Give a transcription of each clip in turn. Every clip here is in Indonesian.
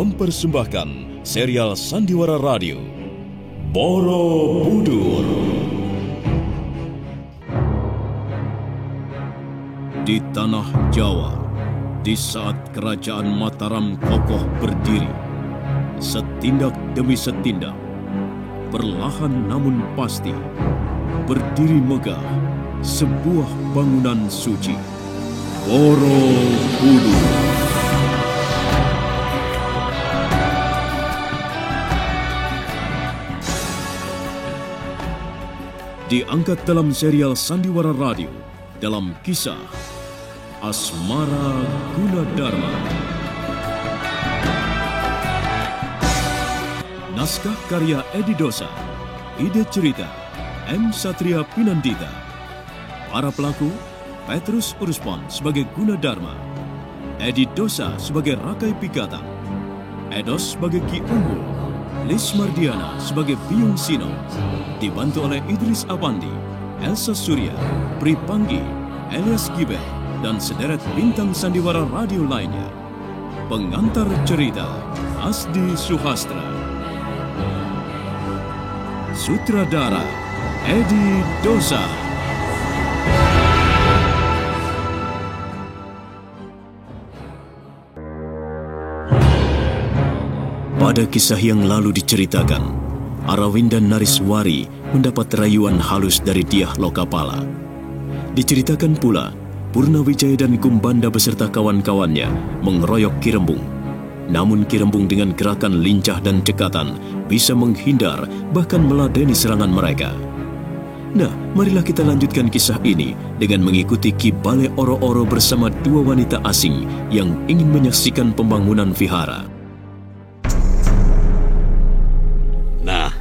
mempersembahkan serial Sandiwara Radio Borobudur. Di tanah Jawa, di saat kerajaan Mataram kokoh berdiri, setindak demi setindak, perlahan namun pasti, berdiri megah sebuah bangunan suci, Borobudur. Diangkat dalam serial Sandiwara Radio dalam kisah Asmara Gunadarma. Naskah karya Edi Dosa, ide cerita M. Satria Pinandita. Para pelaku, Petrus Uruspon sebagai Gunadarma, Edi Dosa sebagai Rakai Pikatan, Edos sebagai Ki Unggul, Lis Mardiana sebagai Biung Sino, dibantu oleh Idris Avandi, Elsa Surya, Pri Panggi, Elias Gibel, dan sederet bintang sandiwara radio lainnya. Pengantar cerita, Asdi Suhastra. Sutradara, Edi Dosa. Pada kisah yang lalu diceritakan, Arawin dan Nariswari mendapat rayuan halus dari Dyah Lokapala. Diceritakan pula, Purnawijaya dan Kumbanda beserta kawan-kawannya mengeroyok Ki Rembung. Namun Ki Rembung dengan gerakan lincah dan cekatan bisa menghindar bahkan meladeni serangan mereka. Nah, marilah kita lanjutkan kisah ini dengan mengikuti Ki Bale Oro-Oro bersama dua wanita asing yang ingin menyaksikan pembangunan vihara. Nah,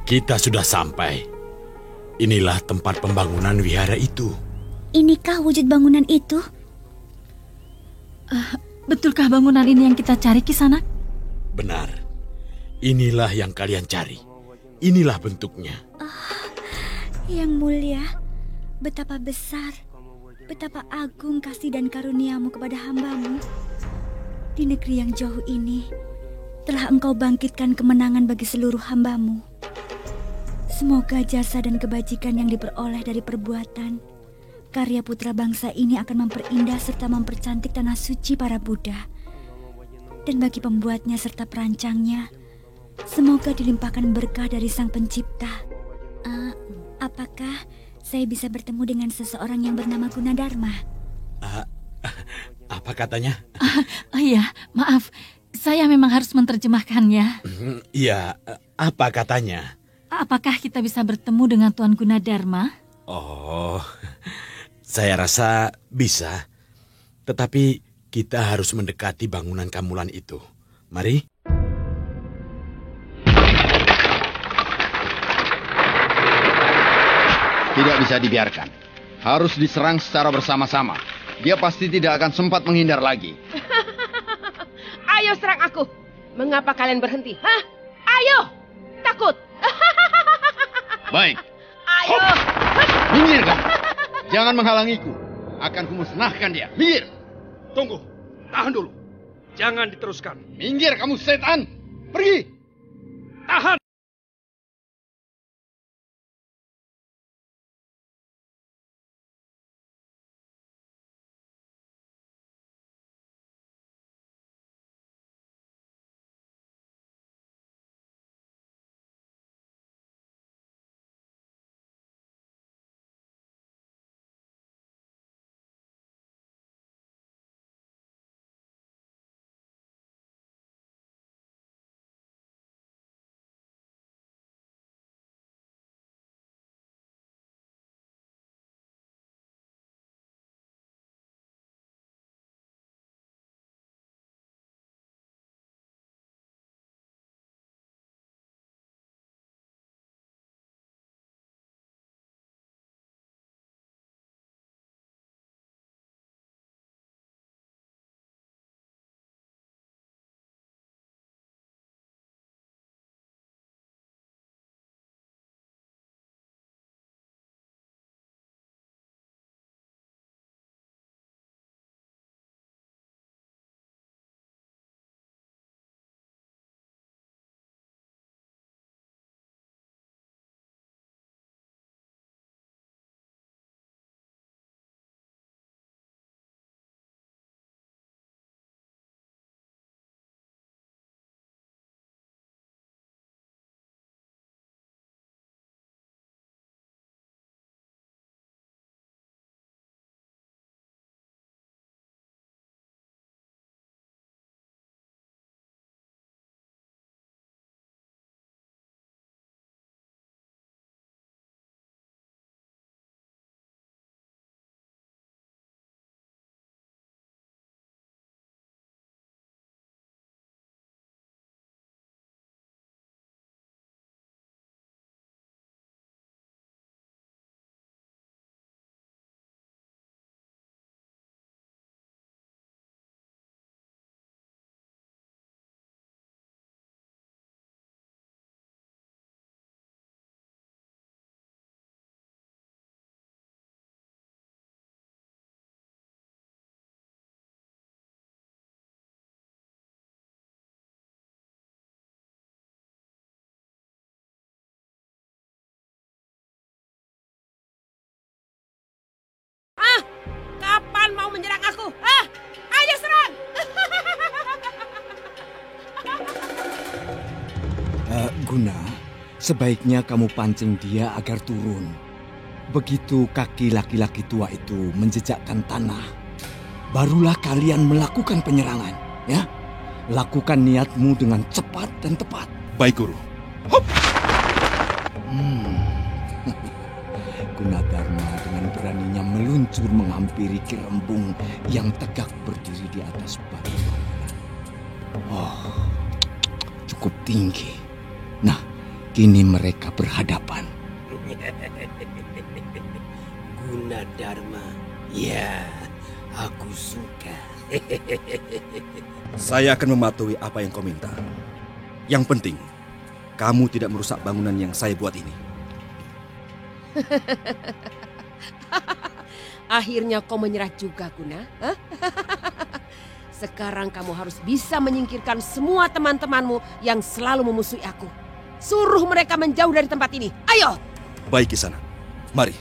kita sudah sampai. Inilah tempat pembangunan wihara itu. Inikah wujud bangunan itu? Betulkah bangunan ini yang kita cari, Kisanak? Benar. Inilah yang kalian cari. Inilah bentuknya. Yang mulia, betapa besar, betapa agung kasih dan karuniamu kepada hambamu. Di negeri yang jauh ini, telah engkau bangkitkan kemenangan bagi seluruh hambamu. Semoga jasa dan kebajikan yang diperoleh dari perbuatan karya putra bangsa ini akan memperindah serta mempercantik tanah suci para Buddha. Dan bagi pembuatnya serta perancangnya, semoga dilimpahkan berkah dari Sang Pencipta. Apakah saya bisa bertemu dengan seseorang yang bernama Gunadarma? Apa katanya? Iya, maaf. Saya memang harus menerjemahkannya. Iya, apa katanya? Apakah kita bisa bertemu dengan Tuan Gunadarma? Oh, saya rasa bisa. Tetapi kita harus mendekati bangunan gamelan itu. Mari. Tidak bisa dibiarkan. Harus diserang secara bersama-sama. Dia pasti tidak akan sempat menghindar lagi. Ayo serang aku. Mengapa kalian berhenti? Hah? Ayo. Takut. Baik. Ayo. Minggir kamu. Jangan menghalangiku. Akan kumusnahkan dia. Minggir. Tunggu. Tahan dulu. Jangan diteruskan. Minggir kamu setan. Pergi. Tahan. kalian mau menyerang aku? Hah? Ayo serang! Guna, sebaiknya kamu pancing dia agar turun. Begitu kaki laki-laki tua itu menjejakkan tanah, barulah kalian melakukan penyerangan, ya. Lakukan niatmu dengan cepat dan tepat. Baik, Guru. Hop! Gunadarma dengan beraninya meluncur menghampiri Ki Rembung yang tegak berdiri di atas batu bangunan. Oh, cukup tinggi. Nah, kini mereka berhadapan. Gunadarma, ya, aku suka. Saya akan mematuhi apa yang kau minta. Yang penting, kamu tidak merusak bangunan yang saya buat ini. Akhirnya kau menyerah juga, Guna. Hah? Sekarang kamu harus bisa menyingkirkan semua teman-temanmu yang selalu memusuhi aku. Suruh mereka menjauh dari tempat ini. Ayo! Baik, Kisana. Mari.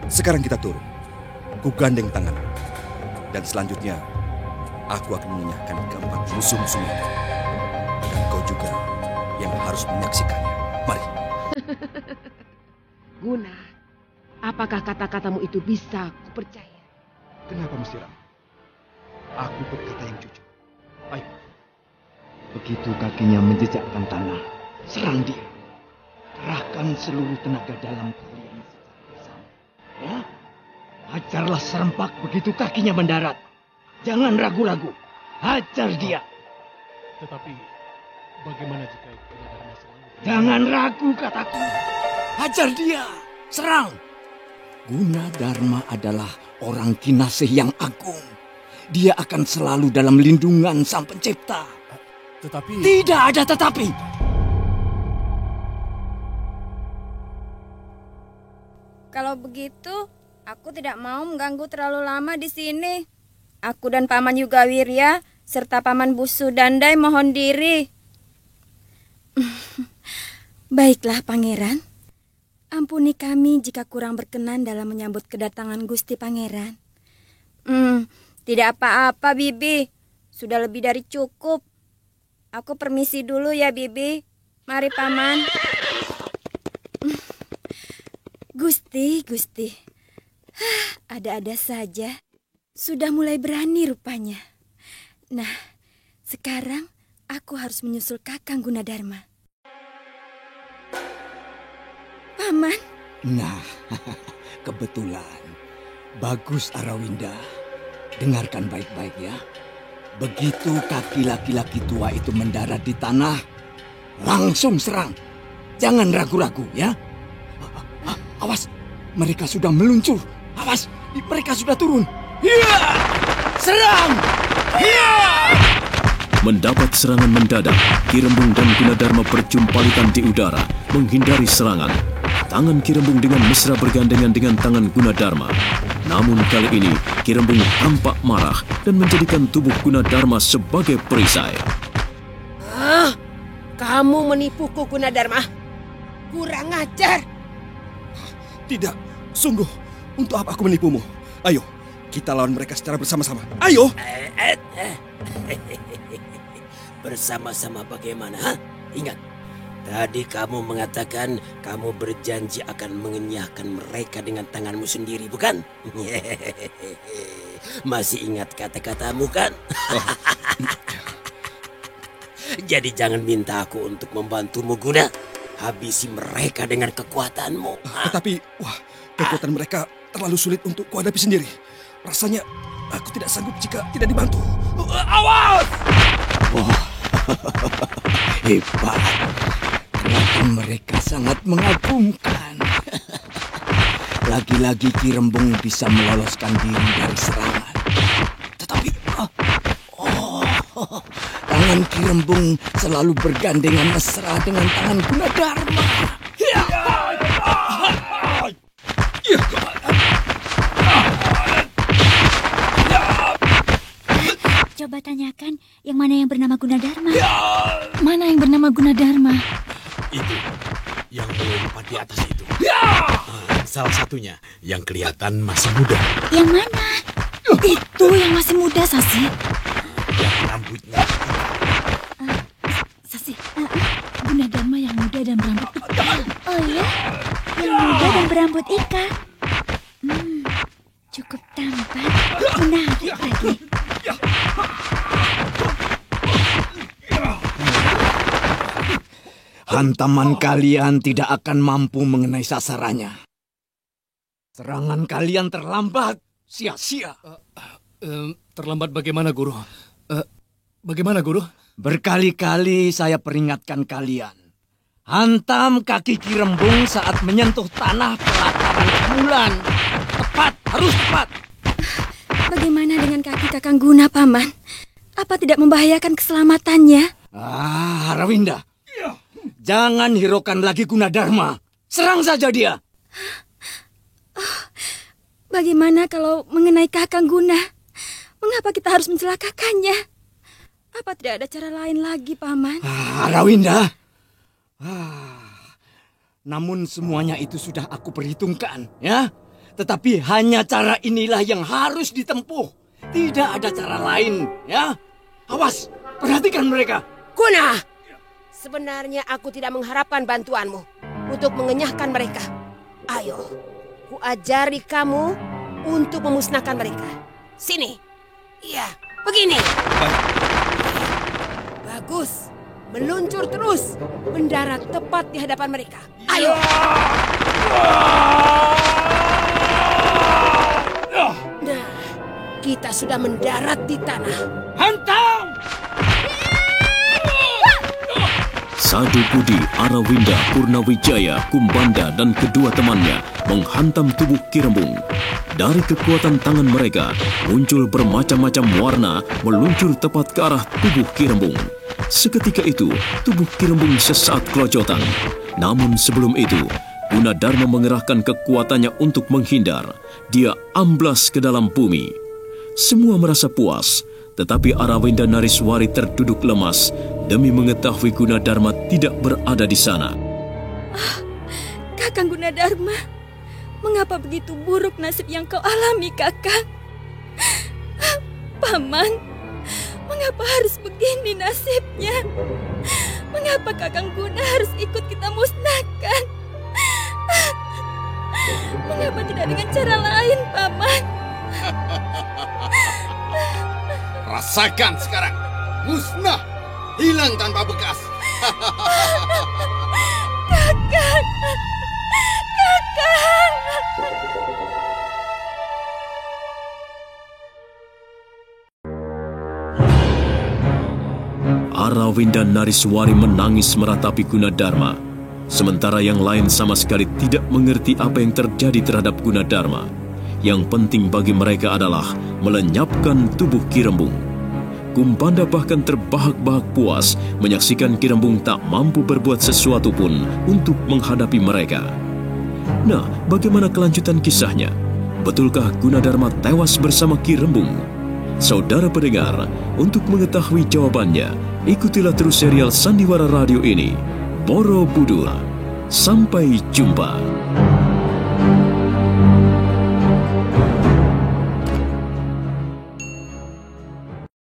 Sekarang kita turun. Ku gandeng tangan. Dan selanjutnya, aku akan mengenyahkan keempat musuh-musuhmu. Dan kau juga yang harus menyaksikannya. Mari. Guna, apakah kata-katamu itu bisa kupercaya? Kenapa mesti ragu? Aku berkata yang jujur. Ayo. Begitu kakinya menjejakkan tanah, serang dia. Kerahkan seluruh tenaga dalam kalian secara bersama. Ya, hajarlah serempak begitu kakinya mendarat. Jangan ragu-ragu, hajar dia. Tetapi bagaimana jika Gunadarma selalu... Jangan ragu kataku, hajar dia, serang. Gunadarma adalah orang kinasih yang agung. Dia akan selalu dalam lindungan Sang Pencipta. Tetapi... Tidak ada tetapi. Kalau begitu, aku tidak mau mengganggu terlalu lama di sini. Aku dan Paman Yugawirya serta Paman Busu Dandai mohon diri. Baiklah, Pangeran. Ampuni kami jika kurang berkenan dalam menyambut kedatangan Gusti Pangeran. Tidak apa-apa, Bibi. Sudah lebih dari cukup. Aku permisi dulu ya, Bibi. Mari, Paman. Gusti. Ada-ada saja. Sudah mulai berani rupanya. Nah, sekarang aku harus menyusul Kakang Gunadarma. Paman. Nah, kebetulan. Bagus, Arawinda. Dengarkan baik-baik ya. Begitu kaki laki-laki tua itu mendarat di tanah, langsung serang. Jangan ragu-ragu ya. Awas, mereka sudah meluncur. Awas, mereka sudah turun. Hiya! Serang! Hiya! Mendapat serangan mendadak, Ki Rembung dan Gunadarma berjumpalitan di udara, menghindari serangan. Tangan Ki Rembung dengan mesra bergandengan dengan tangan Gunadarma. Namun kali ini, Ki Rembung tampak marah dan menjadikan tubuh Gunadarma sebagai perisai. Kamu menipuku, Gunadarma. Kurang ajar. Tidak, sungguh. Untuk apa aku menipumu? Ayo, kita lawan mereka secara bersama-sama. Ayo! Bersama-sama bagaimana? Ha? Ingat, tadi kamu mengatakan kamu berjanji akan mengenyahkan mereka dengan tanganmu sendiri, bukan? Masih ingat kata-katamu, kan? Jadi jangan minta aku untuk membantumu, Guna. Habisi mereka dengan kekuatanmu. Tetapi, kekuatan mereka terlalu sulit untuk kuhadapi sendiri. Rasanya aku tidak sanggup jika tidak dibantu. Awas! Hebat. Gerakan mereka sangat mengagumkan. Lagi-lagi Ki Rembung bisa meloloskan diri dari serangan. Tetapi, tangan Ki Rembung selalu bergandengan mesra dengan tangan Gunadarma. Coba tanyakan yang mana yang bernama Gunadarma. Mana yang bernama Gunadarma? Itu, yang melompat di atas itu. Salah satunya yang kelihatan masih muda. Yang mana? Itu yang masih muda, Sasi. Yang rambutnya. Sasi, Gunadarma yang muda dan berambut ika. Oh ya, yang muda dan berambut ika. Cukup tampan, menarik lagi. Hantaman kalian tidak akan mampu mengenai sasarannya. Serangan kalian terlambat, sia-sia. Terlambat bagaimana, Guru? Bagaimana, Guru? Berkali-kali saya peringatkan kalian. Hantam kaki Ki Rembung saat menyentuh tanah pelataran bulan. Tepat, harus tepat. Bagaimana dengan kaki Kakang Guna, Paman? Apa tidak membahayakan keselamatannya? Harawinda. Jangan hiraukan lagi Gunadarma. Serang saja dia. Bagaimana kalau mengenai Kakang Guna? Mengapa kita harus mencelakakannya? Apa tidak ada cara lain lagi, Paman? Harawinda. Namun semuanya itu sudah aku perhitungkan, ya. Tetapi hanya cara inilah yang harus ditempuh. Tidak ada cara lain, ya. Awas, perhatikan mereka. Guna! Sebenarnya aku tidak mengharapkan bantuanmu untuk mengenyahkan mereka. Ayo, ku ajari kamu untuk memusnahkan mereka. Sini. Iya, begini. Bagus. Meluncur terus. Mendarat tepat di hadapan mereka. Ayo. Nah, kita sudah mendarat di tanah. Hantam! Sadu Budi, Arawinda, Purnawijaya, Kumbanda, dan kedua temannya menghantam tubuh Ki Rembung. Dari kekuatan tangan mereka, muncul bermacam-macam warna meluncur tepat ke arah tubuh Ki Rembung. Seketika itu, tubuh Ki Rembung sesaat kelojotan. Namun sebelum itu, Gunadarma mengerahkan kekuatannya untuk menghindar. Dia amblas ke dalam bumi. Semua merasa puas, tetapi Arawinda Nariswari terduduk lemas demi mengetahui Gunadarma tidak berada di sana. Kakang Gunadarma, mengapa begitu buruk nasib yang kau alami, Kakang? Paman, mengapa harus begini nasibnya? Mengapa Kakang Guna harus ikut kita musnahkan? Mengapa tidak dengan cara lain, Paman? Rasakan sekarang, musnah, hilang tanpa bekas. Kakang, Kakang. Arawinda Nariswari menangis meratapi Gunadarma, sementara yang lain sama sekali tidak mengerti apa yang terjadi terhadap Gunadarma. Yang penting bagi mereka adalah melenyapkan tubuh Ki Rembung. Kumbanda bahkan terbahak-bahak puas menyaksikan Ki Rembung tak mampu berbuat sesuatu pun untuk menghadapi mereka. Nah, bagaimana kelanjutan kisahnya? Betulkah Gunadarma tewas bersama Ki Rembung? Saudara pendengar, untuk mengetahui jawabannya, ikutilah terus serial Sandiwara Radio ini, Borobudur. Sampai jumpa.